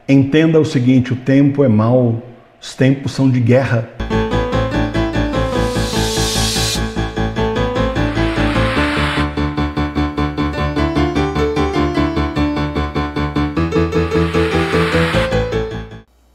Entenda o seguinte, o tempo é mau, os tempos são de guerra.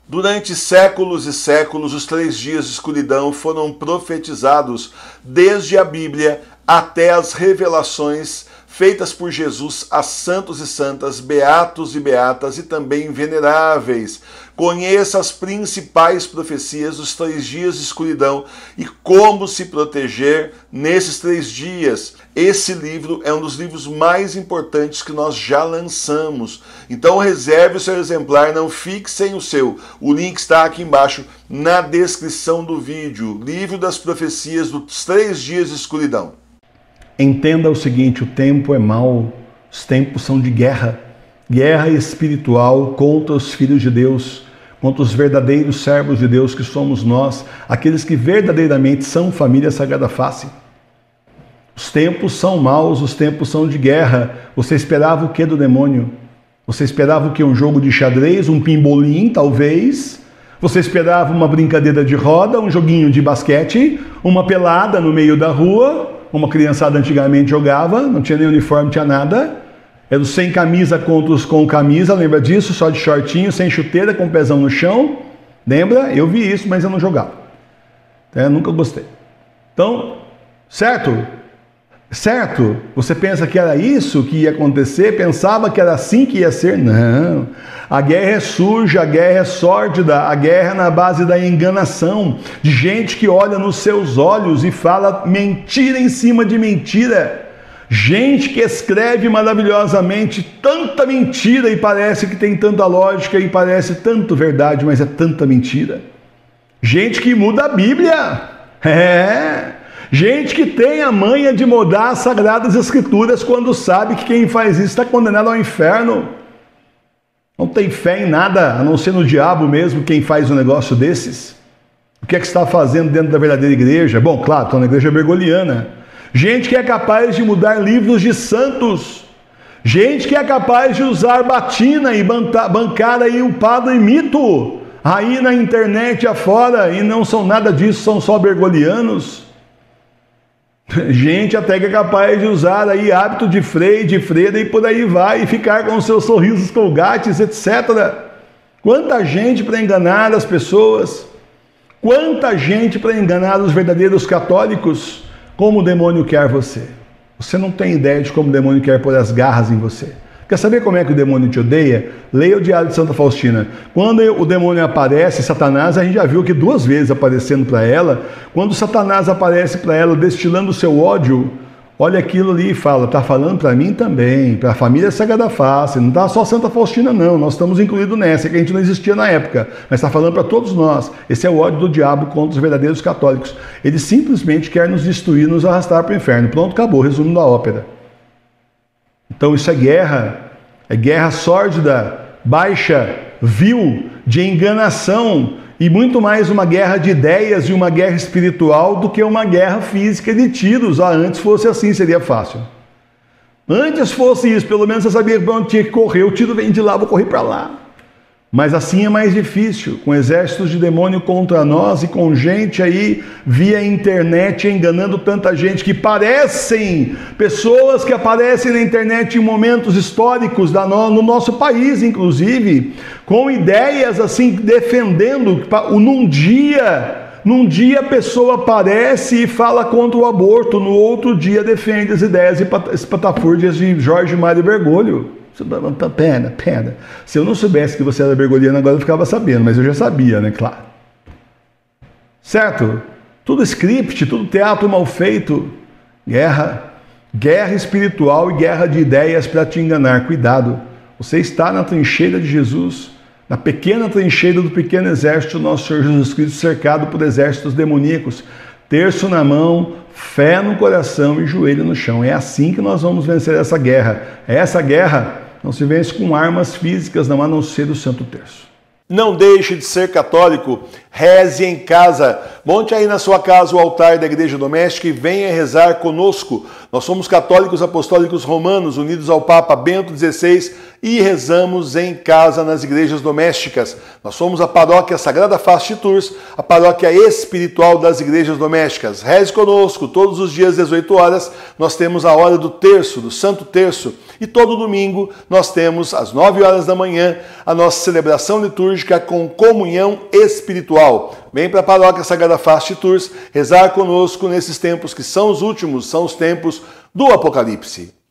Durante séculos e séculos, os 3 dias de escuridão foram profetizados desde a Bíblia até as revelações feitas por Jesus a santos e santas, beatos e beatas e também veneráveis. Conheça as principais profecias dos 3 dias de escuridão e como se proteger nesses 3 dias. Esse livro é um dos livros mais importantes que nós já lançamos. Então reserve o seu exemplar, não fique sem o seu. O link está aqui embaixo na descrição do vídeo. Livro das profecias dos 3 dias de escuridão. Entenda o seguinte, o tempo é mau, os tempos são de guerra. Guerra espiritual contra os filhos de Deus, contra os verdadeiros servos de Deus que somos nós, aqueles que verdadeiramente são família Sagrada Face. Os tempos são maus, os tempos são de guerra. Você esperava o que do demônio? Você esperava o que? Um jogo de xadrez, um pimbolim, talvez? Você esperava uma brincadeira de roda, um joguinho de basquete, uma pelada no meio da rua? Uma criançada antigamente jogava, não tinha nem uniforme, não tinha nada. Era os sem camisa contra os com camisa, lembra disso? Só de shortinho, sem chuteira, com o pezão no chão. Lembra? Eu vi isso, mas eu não jogava. Eu nunca gostei. Então, certo? Certo? Você pensa que era isso que ia acontecer? Pensava que era assim que ia ser? Não. A guerra é suja, a guerra é sórdida, a guerra é na base da enganação, de gente que olha nos seus olhos e fala mentira em cima de mentira. Gente que escreve maravilhosamente tanta mentira e parece que tem tanta lógica e parece tanto verdade, mas é tanta mentira. Gente que muda a Bíblia. Gente que tem a manha de mudar as Sagradas Escrituras quando sabe que quem faz isso está condenado ao inferno. Não tem fé em nada, a não ser no diabo mesmo, quem faz um negócio desses. O que é que está fazendo dentro da verdadeira igreja? Bom, claro, estou na igreja bergoliana. Gente que é capaz de mudar livros de santos. Gente que é capaz de usar batina e bancar aí um padre mito. Aí na internet afora, e não são nada disso, são só bergolianos. Gente até que é capaz de usar aí hábito de freio, de freira e por aí vai, e ficar com seus sorrisos colgates, etc. Quanta gente para enganar as pessoas, quanta gente para enganar os verdadeiros católicos, como o demônio quer você. Você não tem ideia de como o demônio quer pôr as garras em você. Quer saber como é que o demônio te odeia? Leia o Diário de Santa Faustina. Quando o demônio aparece, Satanás, a gente já viu que 2 vezes aparecendo para ela. Quando Satanás aparece para ela destilando o seu ódio, olha aquilo ali e fala, está falando para mim também, para a família Sagrada Face, não está só Santa Faustina não, nós estamos incluídos nessa, que a gente não existia na época, mas está falando para todos nós. Esse é o ódio do diabo contra os verdadeiros católicos. Ele simplesmente quer nos destruir, nos arrastar para o inferno. Pronto, acabou, resumo da ópera. Então isso é guerra sórdida, baixa, vil, de enganação e muito mais uma guerra de ideias e uma guerra espiritual do que uma guerra física de tiros. Antes fosse assim, seria fácil. Antes fosse isso, pelo menos você sabia para onde tinha que correr, o tiro vem de lá, vou correr para lá. Mas assim é mais difícil, com exércitos de demônio contra nós e com gente aí via internet enganando tanta gente que parecem pessoas que aparecem na internet em momentos históricos no nosso país, inclusive, com ideias assim defendendo, num dia a pessoa aparece e fala contra o aborto, no outro dia defende as ideias espatafúrdias de Jorge Mário Bergoglio. Pera. Se eu não soubesse que você era bergoliano, agora eu ficava sabendo, mas eu já sabia, né? Claro. Certo? Tudo script, tudo teatro mal feito. Guerra espiritual e guerra de ideias para te enganar. Cuidado. Você está na trincheira de Jesus, na pequena trincheira do pequeno exército do nosso Senhor Jesus Cristo, cercado por exércitos demoníacos. Terço na mão, fé no coração e joelho no chão. É assim que nós vamos vencer essa guerra. Essa guerra não se vence com armas físicas, não, a não ser o Santo Terço. Não deixe de ser católico, reze em casa. Monte aí na sua casa o altar da igreja doméstica e venha rezar conosco. Nós somos católicos apostólicos romanos, unidos ao Papa Bento XVI e rezamos em casa nas igrejas domésticas. Nós somos a paróquia Sagrada Face de Tours, a paróquia espiritual das igrejas domésticas. Reze conosco, todos os dias às 18 horas, nós temos a hora do terço, do Santo Terço, e todo domingo nós temos às 9 horas da manhã a nossa celebração litúrgica com comunhão espiritual. Vem para a paróquia Sagrada Face de Tours rezar conosco nesses tempos que são os últimos, são os tempos do Apocalipse.